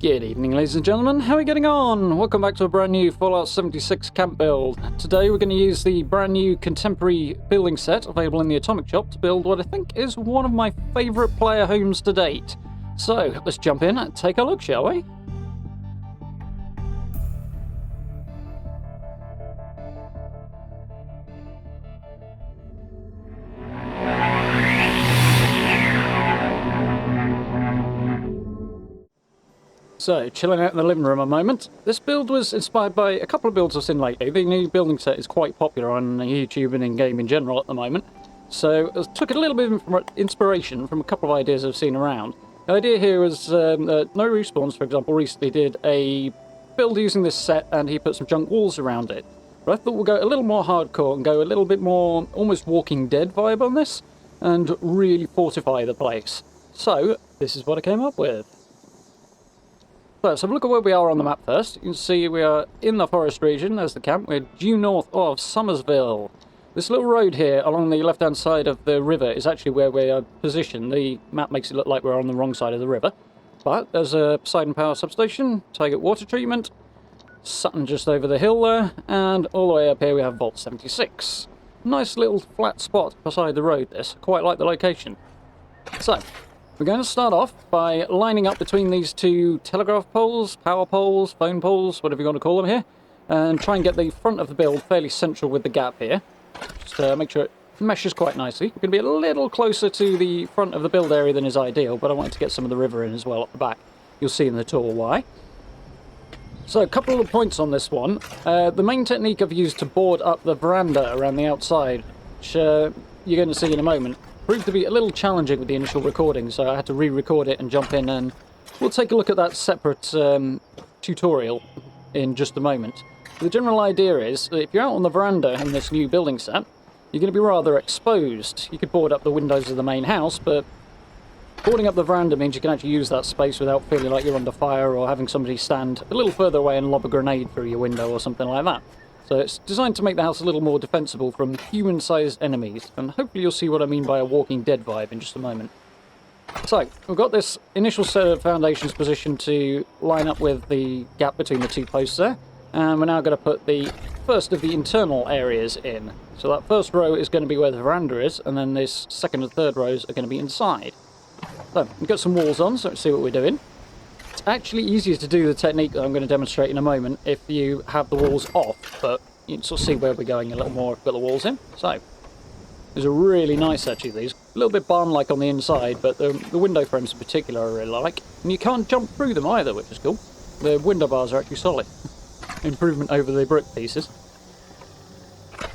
Good evening, ladies and gentlemen. How are we getting on? Welcome back to a brand new Fallout 76 camp build. Today we're going to use the brand new contemporary building set available in the Atomic Shop to build what I think is one of my favourite player homes to date. So, let's jump in and take a look, shall we? So, chilling out in the living room a moment. This build was inspired by a couple of builds I've seen lately. The new building set is quite popular on YouTube and in game in general at the moment. So, I took a little bit of inspiration from a couple of ideas I've seen around. The idea here was, No Respawns, for example, recently did a build using this set and he put some junk walls around it. But I thought we'll go a little more hardcore and go a little bit more almost Walking Dead vibe on this and really fortify the place. So, this is what I came up with. So let's have a look at where we are on the map first. You can see we are in the forest region. There's the camp. We're due north of Summersville. This little road here along the left-hand side of the river is actually where we are positioned. The map makes it look like we're on the wrong side of the river. But there's a Poseidon Power substation, Target Water Treatment, Sutton just over the hill there, and all the way up here we have Vault 76. Nice little flat spot beside the road this. Quite like the location. So, we're going to start off by lining up between these two telegraph poles, power poles, phone poles, whatever you want to call them here, and try and get the front of the build fairly central with the gap here. Just to make sure it meshes quite nicely. We're going to be a little closer to the front of the build area than is ideal, but I wanted to get some of the river in as well up the back. You'll see in the tour why. So, a couple of points on this one. The main technique I've used to board up the veranda around the outside, which you're going to see in a moment, proved to be a little challenging with the initial recording, so I had to re-record it and jump in, and we'll take a look at that separate tutorial in just a moment. The general idea is that if you're out on the veranda in this new building set, you're going to be rather exposed. You could board up the windows of the main house, but boarding up the veranda means you can actually use that space without feeling like you're under fire or having somebody stand a little further away and lob a grenade through your window or something like that. So it's designed to make the house a little more defensible from human-sized enemies, and hopefully you'll see what I mean by a Walking Dead vibe in just a moment. So, we've got this initial set of foundations positioned to line up with the gap between the two posts there, and we're now going to put the first of the internal areas in. So that first row is going to be where the veranda is, and then this second and third rows are going to be inside. So, we've got some walls on, so let's see what we're doing. It's actually easier to do the technique that I'm going to demonstrate in a moment if you have the walls off, but you can sort of see where we're going a little more if we've got the walls in. So, these are really nice actually, these. A little bit barn-like on the inside, but the window frames in particular I really like. And you can't jump through them either, which is cool. The window bars are actually solid. Improvement over the brick pieces.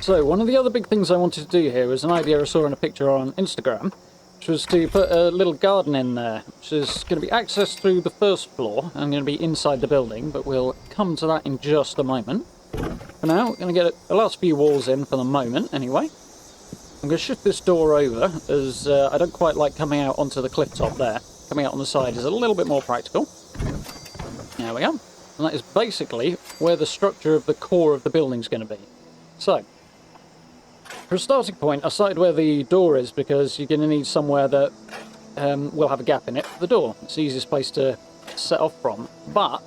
So, one of the other big things I wanted to do here was an idea I saw in a picture on Instagram, which was to put a little garden in there, which is going to be accessed through the first floor and going to be inside the building, but we'll come to that in just a moment. For now, we're going to get the last few walls in for the moment, anyway. I'm going to shift this door over, as I don't quite like coming out onto the cliff top there. Coming out on the side is a little bit more practical. There we go. And that is basically where the structure of the core of the building is going to be. So, for a starting point, I started where the door is because you're going to need somewhere that will have a gap in it for the door. It's the easiest place to set off from, but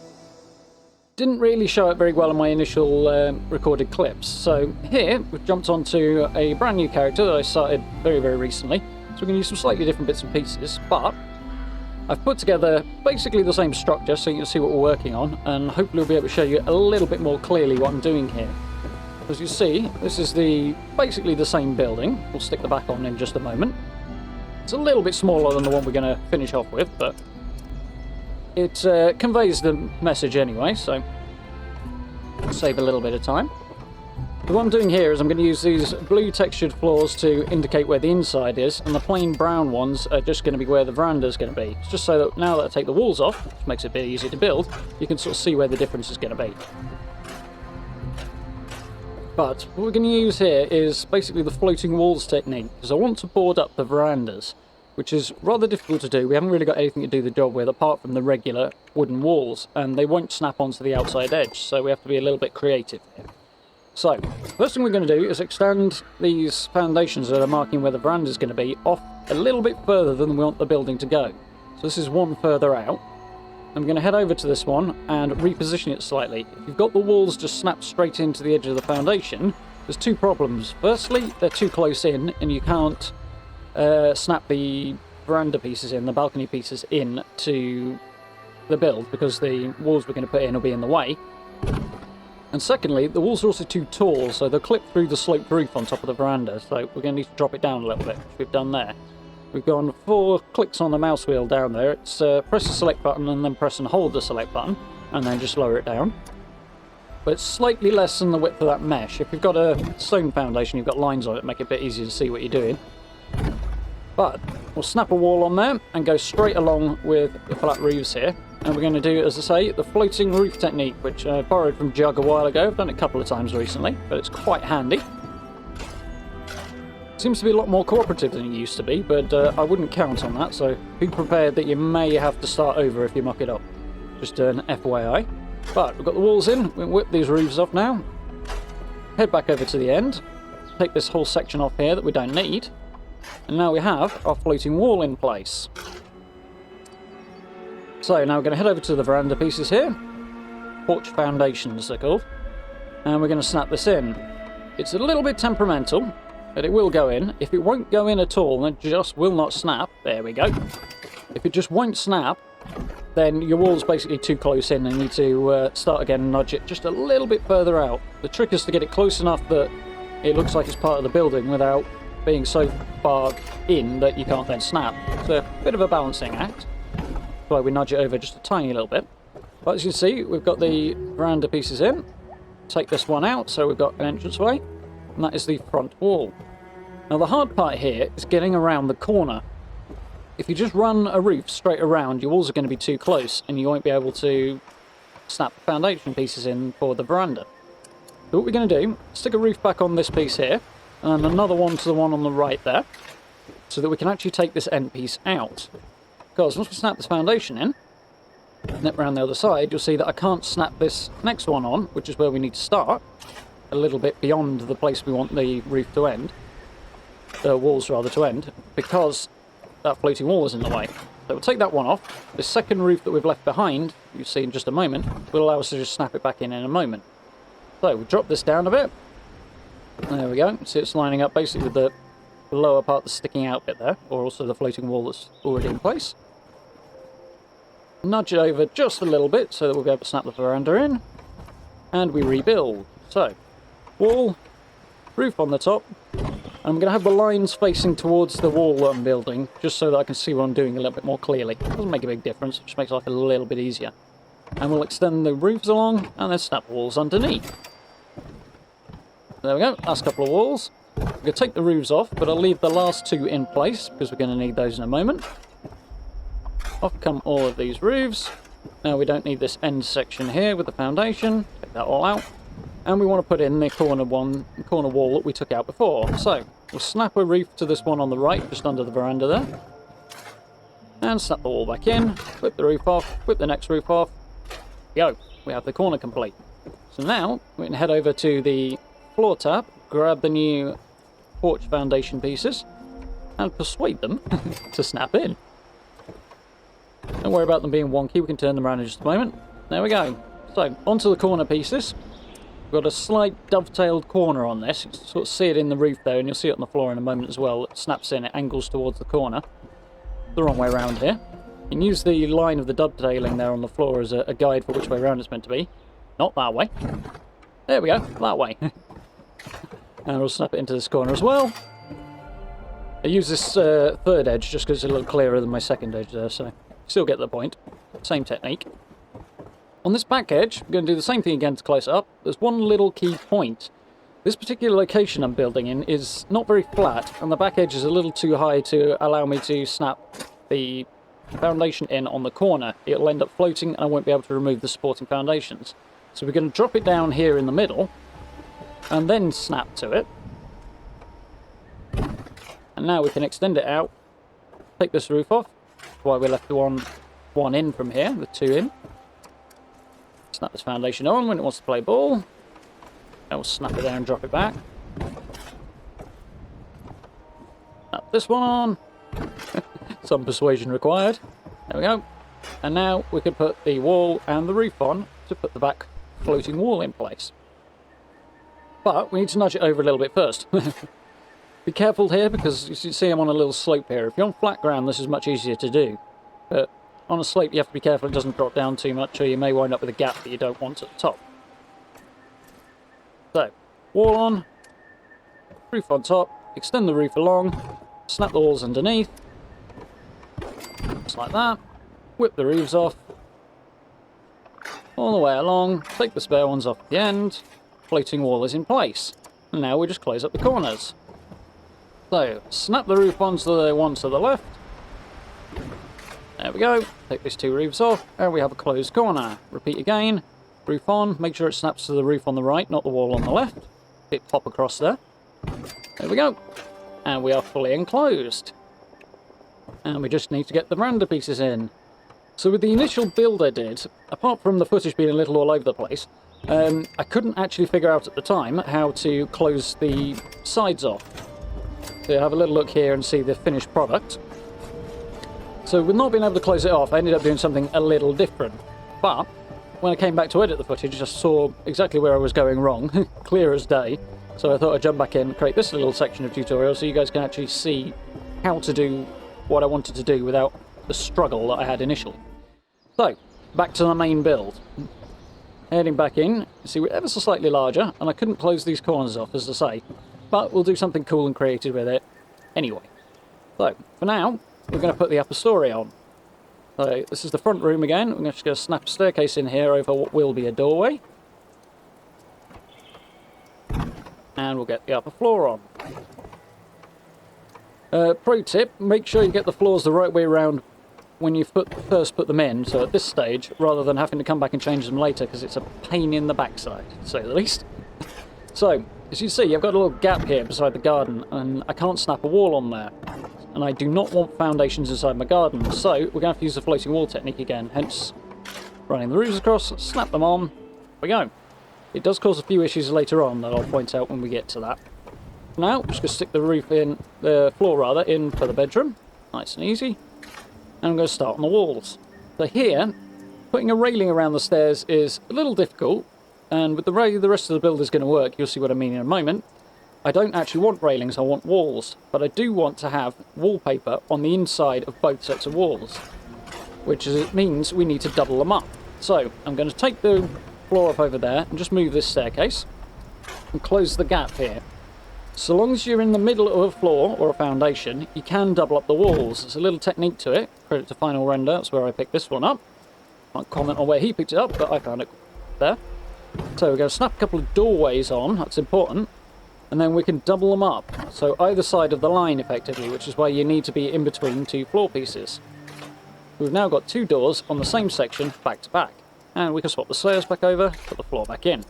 didn't really show it very well in my initial recorded clips. So here, we've jumped onto a brand new character that I started very, very recently. So we're going to use some slightly different bits and pieces, but I've put together basically the same structure so you can see what we're working on, and hopefully we'll be able to show you a little bit more clearly what I'm doing here. As you see, this is basically the same building. We'll stick the back on in just a moment. It's a little bit smaller than the one we're going to finish off with, but it conveys the message anyway, so save a little bit of time. But what I'm doing here is I'm going to use these blue textured floors to indicate where the inside is, and the plain brown ones are just going to be where the veranda is going to be. It's just so that now that I take the walls off, which makes it a bit easier to build, you can sort of see where the difference is going to be. But what we're going to use here is basically the floating walls technique, because I want to board up the verandas, which is rather difficult to do. We haven't really got anything to do the job with apart from the regular wooden walls, and they won't snap onto the outside edge, so we have to be a little bit creative here. So, first thing we're going to do is extend these foundations that are marking where the veranda is going to be off a little bit further than we want the building to go. So this is one further out. I'm going to head over to this one and reposition it slightly. If you've got the walls just snapped straight into the edge of the foundation, there's two problems. Firstly, they're too close in, and you can't snap the veranda pieces in, the balcony pieces in to the build, because the walls we're going to put in will be in the way. And secondly, the walls are also too tall, so they'll clip through the sloped roof on top of the veranda, so we're going to need to drop it down a little bit, which we've done there. We've gone 4 clicks on the mouse wheel down there. It's press the select button and then press and hold the select button, and then just lower it down. But it's slightly less than the width of that mesh. If you've got a stone foundation, you've got lines on it, make it a bit easier to see what you're doing. But we'll snap a wall on there and go straight along with the flat roofs here. And we're going to do, as I say, the floating roof technique, which I borrowed from Jug a while ago. I've done it a couple of times recently, but it's quite handy. Seems to be a lot more cooperative than it used to be, but I wouldn't count on that, so be prepared that you may have to start over if you muck it up. Just an FYI. But we've got the walls in, we'll whip these roofs off now. Head back over to the end. Take this whole section off here that we don't need. And now we have our floating wall in place. So now we're going to head over to the veranda pieces here. Porch Foundations they're called. And we're going to snap this in. It's a little bit temperamental, but it will go in. If it won't go in at all, then it just will not snap. There we go. If it just won't snap, then your wall's basically too close in and you need to start again and nudge it just a little bit further out. The trick is to get it close enough that it looks like it's part of the building without being so far in that you can't then snap. It's a bit of a balancing act. That's why we nudge it over just a tiny little bit. But as you can see, we've got the veranda pieces in. Take this one out, so we've got an entranceway, and that is the front wall. Now the hard part here is getting around the corner. If you just run a roof straight around, your walls are going to be too close, and you won't be able to snap the foundation pieces in for the veranda. So what we're going to do, stick a roof back on this piece here, and another one to the one on the right there, so that we can actually take this end piece out. Because once we snap this foundation in, nip around the other side, you'll see that I can't snap this next one on, which is where we need to start, a little bit beyond the place we want the roof to end, the walls rather to end, because that floating wall is in the way. So we'll take that one off. The second roof that we've left behind, you'll see in just a moment, will allow us to just snap it back in a moment. So we'll drop this down a bit. There we go. See, it's lining up basically with the lower part that's sticking out bit there, or also the floating wall that's already in place. Nudge it over just a little bit so that we'll be able to snap the veranda in, and we rebuild. So, wall, roof on the top. I'm going to have the lines facing towards the wall that I'm building, just so that I can see what I'm doing a little bit more clearly. It doesn't make a big difference, it just makes life a little bit easier. And we'll extend the roofs along, and then snap the walls underneath. There we go, last couple of walls. I'm going to take the roofs off, but I'll leave the last two in place, because we're going to need those in a moment. Off come all of these roofs. Now we don't need this end section here with the foundation. Take that all out. And we want to put in the corner wall that we took out before. So, we'll snap a roof to this one on the right, just under the veranda there. And snap the wall back in, whip the roof off, whip the next roof off. Go, we have the corner complete. So now, we can head over to the floor tab, grab the new porch foundation pieces, and persuade them to snap in. Don't worry about them being wonky, we can turn them around in just a moment. There we go. So, onto the corner pieces. We've got a slight dovetailed corner on this. You can sort of see it in the roof there, and you'll see it on the floor in a moment as well. It snaps in, it angles towards the corner. The wrong way around here. You can use the line of the dovetailing there on the floor as a guide for which way around it's meant to be. Not that way. There we go, that way. And we'll snap it into this corner as well. I use this third edge just because it's a little clearer than my second edge there, so still get the point. Same technique. On this back edge, we're going to do the same thing again to close it up. There's one little key point. This particular location I'm building in is not very flat, and the back edge is a little too high to allow me to snap the foundation in on the corner. It'll end up floating, and I won't be able to remove the supporting foundations. So we're going to drop it down here in the middle, and then snap to it. And now we can extend it out, take this roof off. That's why we left the one in from here, with two in. Snap this foundation on when it wants to play ball. And we'll snap it there and drop it back. Snap this one on. Some persuasion required. There we go. And now we could put the wall and the roof on to put the back floating wall in place. But we need to nudge it over a little bit first. Be careful here, because you see I'm on a little slope here. If you're on flat ground, this is much easier to do. But on a slope, you have to be careful it doesn't drop down too much, or you may wind up with a gap that you don't want at the top. So, wall on, roof on top, extend the roof along, snap the walls underneath, just like that. Whip the roofs off, all the way along, take the spare ones off at the end, floating wall is in place. And now we just close up the corners. So, snap the roof onto the one to the left. There we go. Take these two roofs off, and we have a closed corner. Repeat again. Roof on. Make sure it snaps to the roof on the right, not the wall on the left. Bit pop across there. There we go. And we are fully enclosed. And we just need to get the veranda pieces in. So with the initial build I did, apart from the footage being a little all over the place, I couldn't actually figure out at the time how to close the sides off. So have a little look here and see the finished product. So with not being able to close it off, I ended up doing something a little different. But when I came back to edit the footage, I just saw exactly where I was going wrong, clear as day. So I thought I'd jump back in and create this little section of tutorial so you guys can actually see how to do what I wanted to do without the struggle that I had initially. So, back to the main build. Heading back in, you see we're ever so slightly larger, and I couldn't close these corners off, as I say. But we'll do something cool and creative with it anyway. So, for now, we're going to put the upper story on. So, this is the front room again. We're just going to snap a staircase in here over what will be a doorway. And we'll get the upper floor on. Pro tip, make sure you get the floors the right way around when you first put them in, so at this stage, rather than having to come back and change them later, because it's a pain in the backside, to say the least. So, as you see, I've got a little gap here beside the garden, and I can't snap a wall on there. And I do not want foundations inside my garden, so we're going to have to use the floating wall technique again, hence running the roofs across, snap them on, there we go. It does cause a few issues later on that I'll point out when we get to that. Now, just going to stick the roof in, the floor rather, in for the bedroom, nice and easy. And I'm going to start on the walls. So here, putting a railing around the stairs is a little difficult, and with the way the rest of the build is going to work, you'll see what I mean in a moment. I don't actually want railings, I want walls, but I do want to have wallpaper on the inside of both sets of walls, which means we need to double them up. So I'm going to take the floor up over there and just move this staircase and close the gap here. So long as you're in the middle of a floor or a foundation, you can double up the walls. There's a little technique to it. Credit to Final Render, that's where I picked this one up. Can't comment on where he picked it up, but I found it there. So we're going to snap a couple of doorways on, that's important, and then we can double them up. So either side of the line, effectively, which is why you need to be in between two floor pieces. We've now got two doors on the same section, back to back. And we can swap the stairs back over, put the floor back in.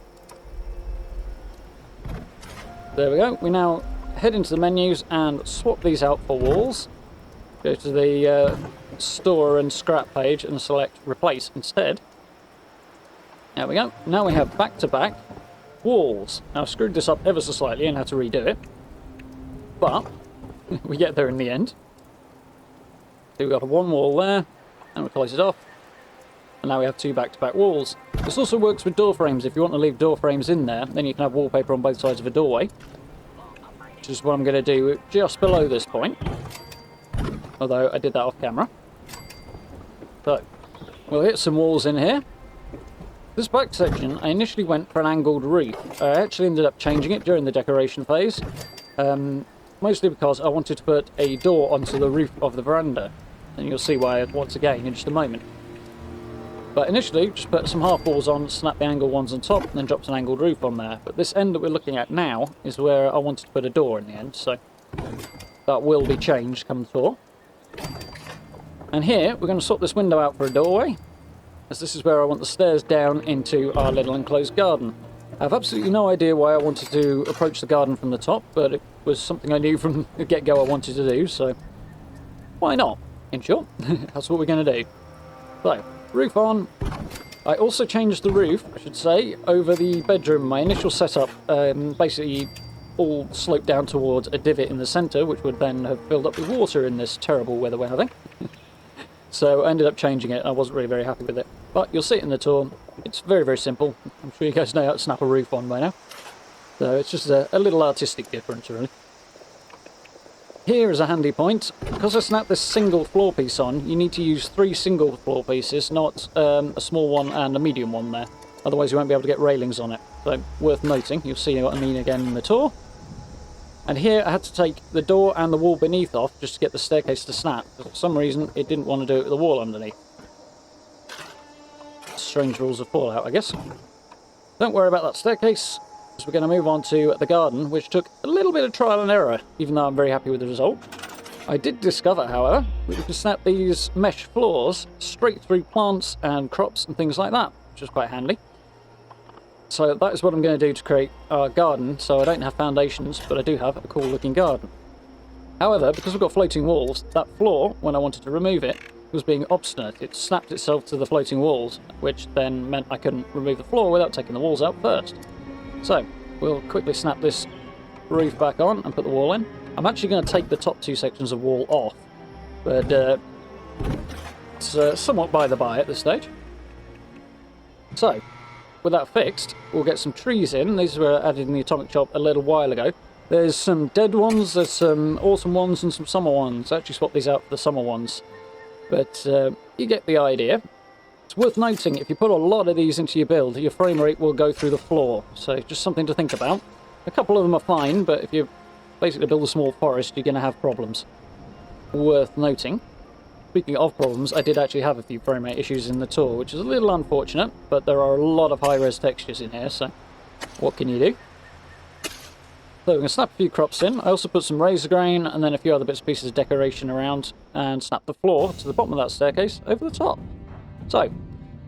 There we go. We now head into the menus and swap these out for walls. Go to the store and scrap page and select replace instead. There we go. Now we have back-to-back walls. Now I've screwed this up ever so slightly and had to redo it. But we get there in the end. So we've got one wall there, and we close it off. And now we have two back-to-back walls. This also works with door frames. If you want to leave door frames in there, then you can have wallpaper on both sides of a doorway. Which is what I'm going to do just below this point. Although I did that off camera. So, we'll hit some walls in here. This back section, I initially went for an angled roof. I actually ended up changing it during the decoration phase. Mostly because I wanted to put a door onto the roof of the veranda. And you'll see why once again in just a moment. But initially, just put some half walls on, snap the angled ones on top, and then dropped an angled roof on there. But this end that we're looking at now is where I wanted to put a door in the end, so that will be changed come the tour. And here, we're going to swap this window out for a doorway, as this is where I want the stairs down into our little enclosed garden. I have absolutely no idea why I wanted to approach the garden from the top, but it was something I knew from the get-go I wanted to do, so why not? In short, that's what we're going to do. So, roof on. I also changed the roof, I should say, over the bedroom. My initial setup basically all sloped down towards a divot in the centre, which would then have filled up with water in this terrible weather we're having. So I ended up changing it. I wasn't really very happy with it. But you'll see it in the tour. It's very, very simple. I'm sure you guys know how to snap a roof on by now. So it's just a little artistic difference, really. Here is a handy point. Because I snapped this single floor piece on, you need to use 3 single floor pieces, not a small one and a medium one there. Otherwise you won't be able to get railings on it. So, worth noting. You'll see what I mean again in the tour. And here I had to take the door and the wall beneath off just to get the staircase to snap. For some reason it didn't want to do it with the wall underneath. Strange rules of Fallout, I guess. Don't worry about that staircase. We're going to move on to the garden, which took a little bit of trial and error, even though I'm very happy with the result. I did discover, however, that you can snap these mesh floors straight through plants and crops and things like that, which is quite handy. So that is what I'm going to do to create our garden. So I don't have foundations, but I do have a cool looking garden. However, because we've got floating walls, that floor, when I wanted to remove it, was being obstinate. It snapped itself to the floating walls, which then meant I couldn't remove the floor without taking the walls out first. So, we'll quickly snap this roof back on and put the wall in. I'm actually going to take the top 2 sections of wall off, but it's somewhat by the by at this stage. So, with that fixed, we'll get some trees in. These were added in the atomic shop a little while ago. There's some dead ones, there's some autumn ones and some summer ones. I actually swapped these out for the summer ones. But you get the idea. It's worth noting, if you put a lot of these into your build, your frame rate will go through the floor. So just something to think about. A couple of them are fine, but if you basically build a small forest, you're going to have problems. Worth noting. Speaking of problems, I did actually have a few frame rate issues in the tour, which is a little unfortunate, but there are a lot of high-res textures in here, so what can you do? So we're going to snap a few crops in. I also put some razor grain and then a few other bits and pieces of decoration around and snap the floor to the bottom of that staircase over the top. So,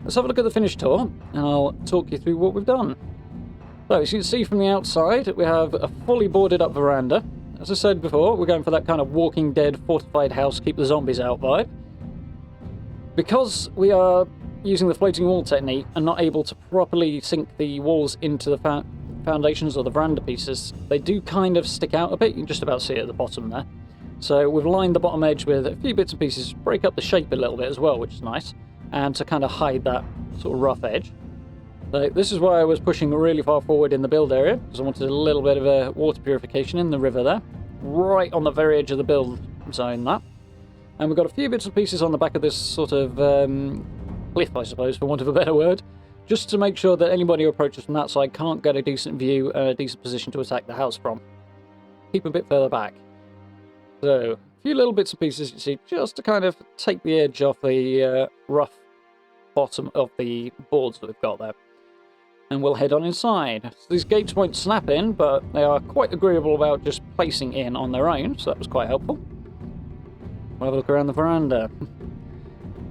let's have a look at the finished tour and I'll talk you through what we've done. So, as you can see from the outside, we have a fully boarded up veranda. As I said before, we're going for that kind of Walking Dead fortified house, keep the zombies out vibe. Because we are using the floating wall technique and not able to properly sink the walls into the foundations or the veranda pieces, they do kind of stick out a bit. You can just about see it at the bottom there. So we've lined the bottom edge with a few bits and pieces, break up the shape a little bit as well, which is nice, and to kind of hide that sort of rough edge. So this is why I was pushing really far forward in the build area, because I wanted a little bit of a water purification in the river there, right on the very edge of the build zone that. And we've got a few bits and pieces on the back of this sort of cliff, I suppose, for want of a better word, just to make sure that anybody who approaches from that side can't get a decent view and a decent position to attack the house from. Keep a bit further back. So, a few little bits and pieces, you see, just to kind of take the edge off the rough bottom of the boards that we've got there. And we'll head on inside. So these gates won't snap in, but they are quite agreeable about just placing in on their own, so that was quite helpful. We'll have a look around the veranda.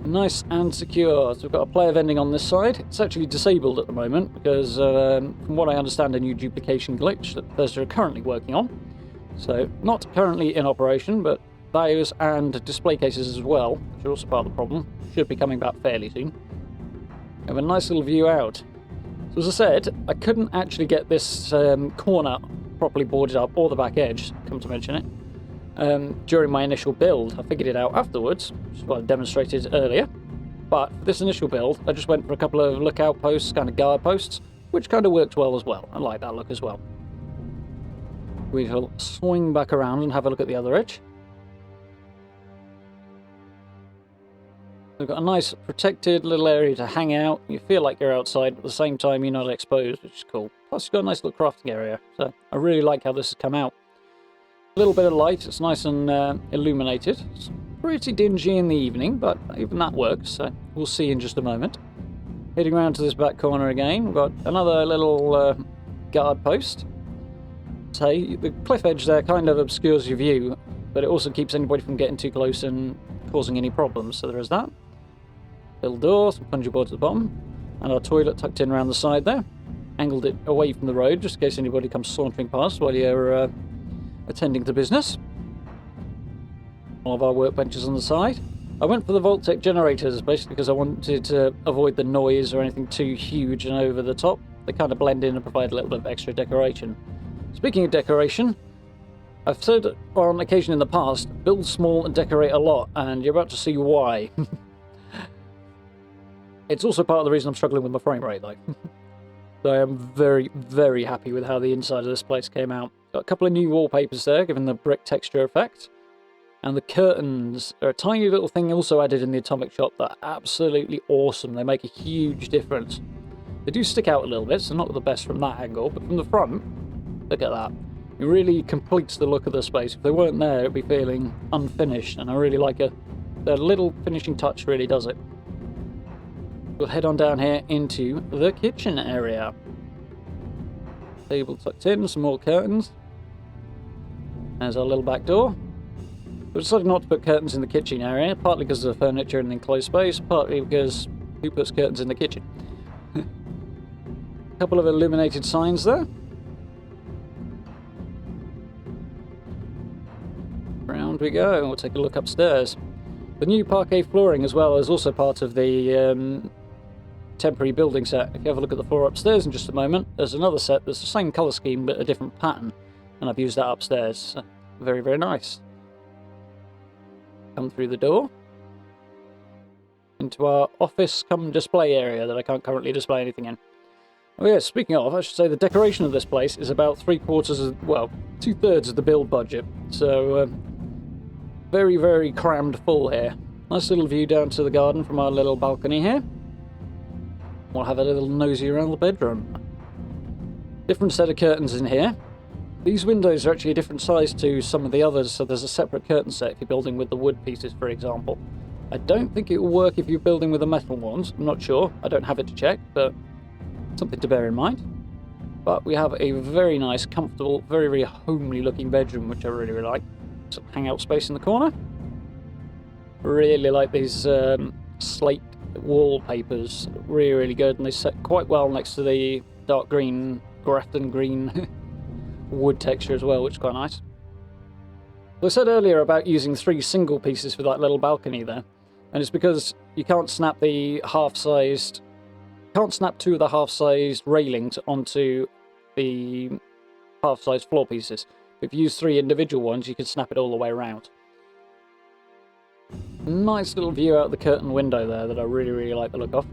Nice and secure. So we've got a player vending on this side. It's actually disabled at the moment because, from what I understand, a new duplication glitch that Bethesda are currently working on. So, not currently in operation, but those and display cases as well, which are also part of the problem, should be coming back fairly soon. We have a nice little view out. So as I said, I couldn't actually get this corner properly boarded up, or the back edge, come to mention it, during my initial build. I figured it out afterwards, which is what I demonstrated earlier. But for this initial build, I just went for a couple of lookout posts, kind of guard posts, which kind of worked well as well. I like that look as well. We will swing back around and have a look at the other edge. We've got a nice protected little area to hang out. You feel like you're outside, but at the same time you're not exposed, which is cool. Plus you've got a nice little crafting area, so I really like how this has come out. A little bit of light, it's nice and illuminated. It's pretty dingy in the evening, but even that works, so we'll see in just a moment. Heading around to this back corner again, we've got another little guard post. So the cliff edge there kind of obscures your view, but it also keeps anybody from getting too close and causing any problems, so there is that. Little door, some plungy boards at the bottom, and our toilet tucked in around the side there. Angled it away from the road, just in case anybody comes sauntering past while you're attending to business. All of our workbenches on the side. I went for the Vault-Tec Generators, basically because I wanted to avoid the noise or anything too huge and over the top. They kind of blend in and provide a little bit of extra decoration. Speaking of decoration, I've said on occasion in the past, build small and decorate a lot, and you're about to see why. It's also part of the reason I'm struggling with my frame rate, though. So I am very, very happy with how the inside of this place came out. Got a couple of new wallpapers there, giving the brick texture effect. And the curtains are a tiny little thing also added in the atomic shop that are absolutely awesome. They make a huge difference. They do stick out a little bit, so not the best from that angle, but from the front, look at that. It really completes the look of the space. If they weren't there, it'd be feeling unfinished, and I really like it. The little finishing touch really does it. We'll head on down here into the kitchen area. Table tucked in, some more curtains. There's our little back door. We decided not to put curtains in the kitchen area, partly because of the furniture and the enclosed space, partly because who puts curtains in the kitchen? A couple of illuminated signs there. Round we go, we'll take a look upstairs. The new parquet flooring as well is also part of the temporary building set. If you have a look at the floor upstairs in just a moment, there's another set that's the same colour scheme but a different pattern, and I've used that upstairs. So very, very nice. Come through the door into our office come display area that I can't currently display anything in. Oh yeah, speaking of, I should say the decoration of this place is about 3/4 of, well, 2/3 of the build budget. So very, very crammed full here. Nice little view down to the garden from our little balcony here. We'll have a little nosy around the bedroom. Different set of curtains in here. These windows are actually a different size to some of the others, so there's a separate curtain set if you're building with the wood pieces, for example. I don't think it will work if you're building with the metal ones. I'm not sure. I don't have it to check, but something to bear in mind. But we have a very nice, comfortable, very, very homely looking bedroom, which I really, really like. Some hangout space in the corner. Really like these slate wallpapers. Really, really good, and they set quite well next to the dark green, Grafton green wood texture as well, which is quite nice. I said earlier about using 3 single pieces for that little balcony there, and it's because you can't snap the half-sized, can't snap 2 of the half-sized railings onto the half-sized floor pieces. If you use 3 individual ones, you can snap it all the way around. Nice little view out the curtain window there that I really, really like the look of.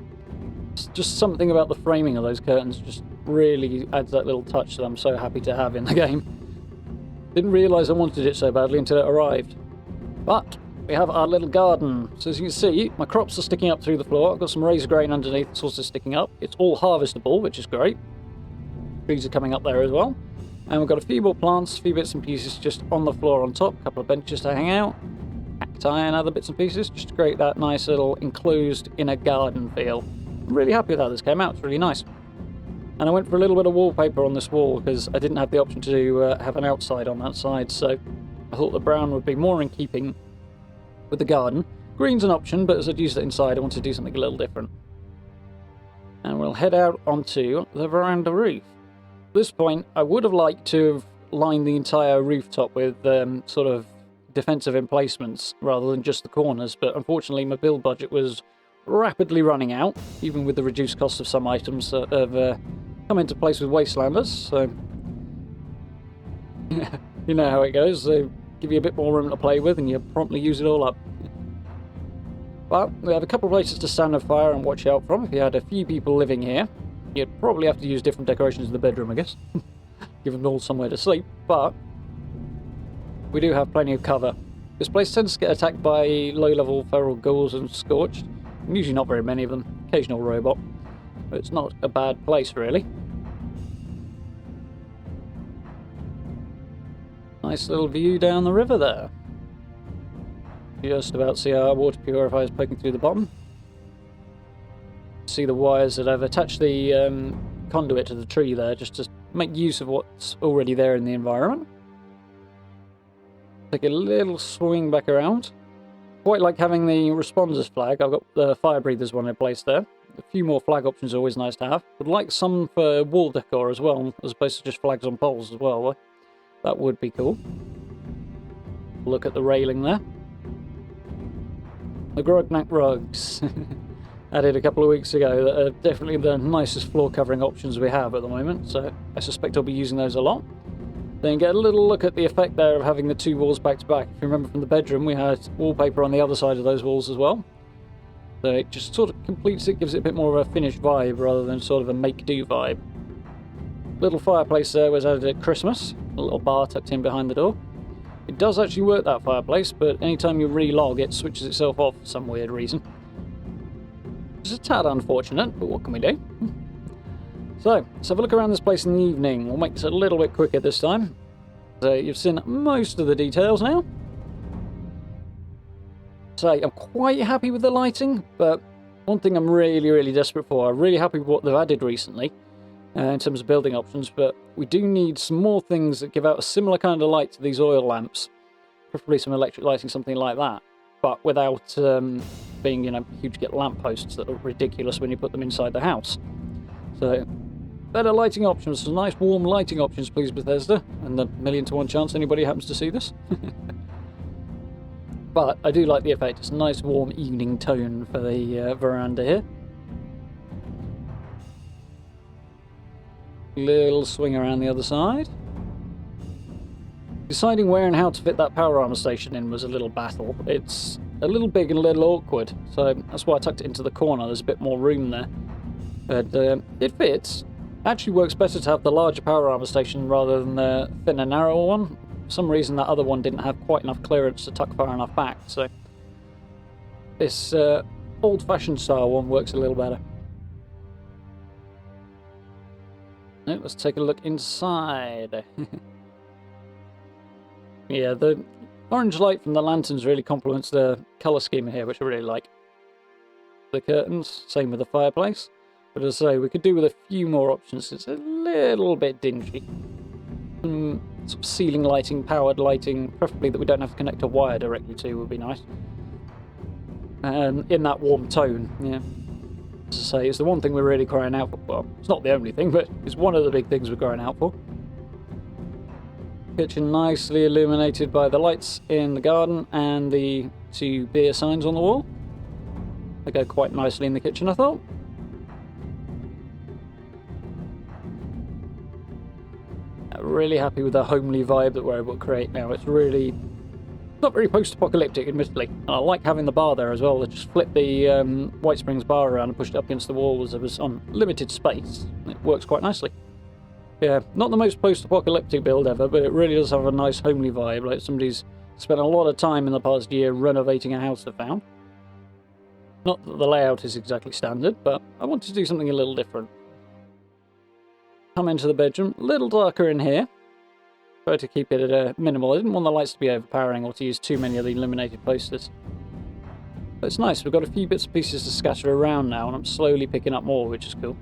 It's just something about the framing of those curtains just really adds that little touch that I'm so happy to have in the game. Didn't realise I wanted it so badly until it arrived. But we have our little garden. So as you can see, my crops are sticking up through the floor. I've got some raised grain underneath that's also sticking up. It's all harvestable, which is great. Trees are coming up there as well. And we've got a few more plants, a few bits and pieces just on the floor on top. A couple of benches to hang out. Cacti and other bits and pieces, just to create that nice little enclosed inner garden feel. I'm really happy with how this came out. It's really nice. And I went for a little bit of wallpaper on this wall because I didn't have the option to have an outside on that side, so I thought the brown would be more in keeping with the garden. Green's an option, but as I'd used it inside, I wanted to do something a little different. And we'll head out onto the veranda roof. At this point, I would have liked to have lined the entire rooftop with sort of defensive emplacements rather than just the corners, but unfortunately my build budget was rapidly running out, even with the reduced cost of some items that have come into place with Wastelanders, so you know how it goes. They give you a bit more room to play with and you promptly use it all up. But we have a couple of places to stand and fire and watch out from. If you had a few people living here, you'd probably have to use different decorations in the bedroom, I guess. Give them all somewhere to sleep, but we do have plenty of cover. This place tends to get attacked by low-level feral ghouls and scorched. Usually not very many of them. Occasional robot. But it's not a bad place, really. Nice little view down the river there. Just about see our water purifiers poking through the bottom. See the wires that I've attached the conduit to the tree there, just to make use of what's already there in the environment. Take a little swing back around. Quite like having the responders flag. I've got the fire breathers one in place there. A few more flag options are always nice to have. Would like some for wall decor as well, as opposed to just flags on poles as well. That would be cool. Look at the railing there. The Grognak rugs. Added a couple of weeks ago that are definitely the nicest floor covering options we have at the moment, so I suspect I'll be using those a lot. Then get a little look at the effect there of having the two walls back to back. If you remember from the bedroom, we had wallpaper on the other side of those walls as well. So it just sort of completes it, gives it a bit more of a finished vibe rather than sort of a make-do vibe. Little fireplace there was added at Christmas. A little bar tucked in behind the door. It does actually work, that fireplace, but anytime you relog, it switches itself off for some weird reason. It's a tad unfortunate, but what can we do? So, let's have a look around this place in the evening. We'll make this a little bit quicker this time. So, you've seen most of the details now. So, I'm quite happy with the lighting, but one thing I'm really desperate for, I'm really happy with what they've added recently in terms of building options, but we do need some more things that give out a similar kind of light to these oil lamps. Preferably some electric lighting, something like that, but without being, you know, huge lamp posts that look ridiculous when you put them inside the house. So, better lighting options, some nice warm lighting options, please, Bethesda, and the 1,000,000 to 1 chance anybody happens to see this. But I do like the effect. It's a nice warm evening tone for the veranda here. Little swing around the other side. Deciding where and how to fit that power armor station in was a little battle. It's a little big and a little awkward, so that's why I tucked it into the corner. There's a bit more room there. But it fits. Actually works better to have the larger power armor station rather than the thinner, narrower one. For some reason that other one didn't have quite enough clearance to tuck far enough back, so this old-fashioned style one works a little better. Now, let's take a look inside. Yeah, the orange light from the lanterns really complements the colour scheme here, which I really like. The curtains, same with the fireplace. But as I say, we could do with a few more options. It's a little bit dingy. Some sort of ceiling lighting, powered lighting, preferably that we don't have to connect a wire directly to, would be nice. And in that warm tone, yeah. As I say, it's the one thing we're really crying out for. Well, it's not the only thing, but it's one of the big things we're crying out for. Kitchen nicely illuminated by the lights in the garden and the 2 beer signs on the wall. They go quite nicely in the kitchen, I thought. Really happy with the homely vibe that we're able to create now. It's really not very post-apocalyptic, admittedly. And I like having the bar there as well. I just flipped the White Springs bar around and pushed it up against the wall as it was on limited space. It works quite nicely. Yeah, not the most post-apocalyptic build ever, but it really does have a nice homely vibe, like somebody's spent a lot of time in the past year renovating a house they found. Not that the layout is exactly standard, but I wanted to do something a little different. Come into the bedroom, a little darker in here. Try to keep it at a minimal. I didn't want the lights to be overpowering or to use too many of the illuminated posters. But it's nice, we've got a few bits and pieces to scatter around now, and I'm slowly picking up more, which is cool.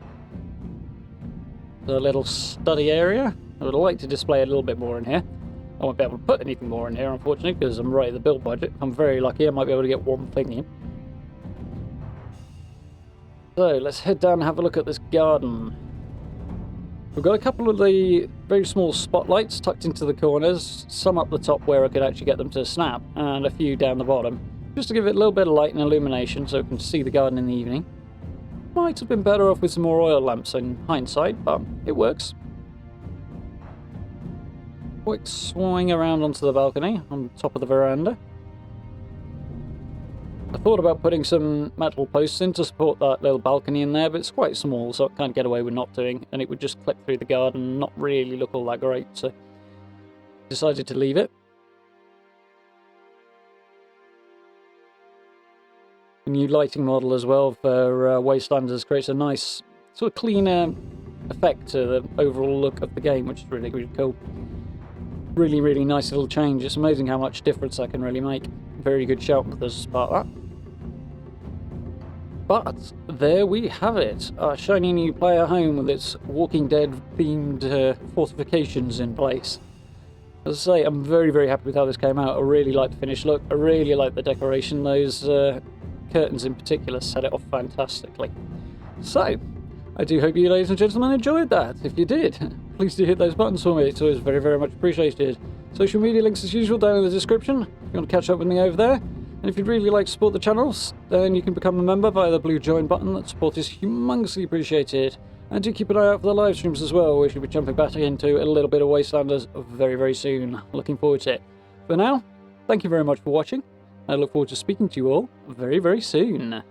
The little study area. I would like to display a little bit more in here. I won't be able to put anything more in here, unfortunately, because I'm right at the build budget. If I'm very lucky, I might be able to get one thing in. So, let's head down and have a look at this garden. We've got a couple of the very small spotlights tucked into the corners, some up the top where I could actually get them to snap, and a few down the bottom, just to give it a little bit of light and illumination so we can see the garden in the evening. Might have been better off with some more oil lamps in hindsight, but it works. Quick swing around onto the balcony on top of the veranda. I thought about putting some metal posts in to support that little balcony in there, but it's quite small, so I can't get away with not doing, and it would just clip through the garden and not really look all that great, so decided to leave it. A new lighting model as well for Wastelanders creates a nice, sort of cleaner effect to the overall look of the game, which is really, really cool. Really nice little change. It's amazing how much difference that can really make. Very good shout with us about that. But there we have it, our shiny new player home with its Walking Dead themed fortifications in place. As I say, I'm very happy with how this came out. I really like the finished look. I really like the decoration. Those curtains in particular set it off fantastically. So, I do hope you ladies and gentlemen enjoyed that. If you did, please do hit those buttons for me. It's always very much appreciated. Social media links as usual down in the description if you want to catch up with me over there. And if you'd really like to support the channels, then you can become a member via the blue join button. That support is humongously appreciated. And do keep an eye out for the live streams as well. We should be jumping back into a little bit of Wastelanders very, very soon. Looking forward to it. For now, thank you very much for watching. I look forward to speaking to you all very, very soon.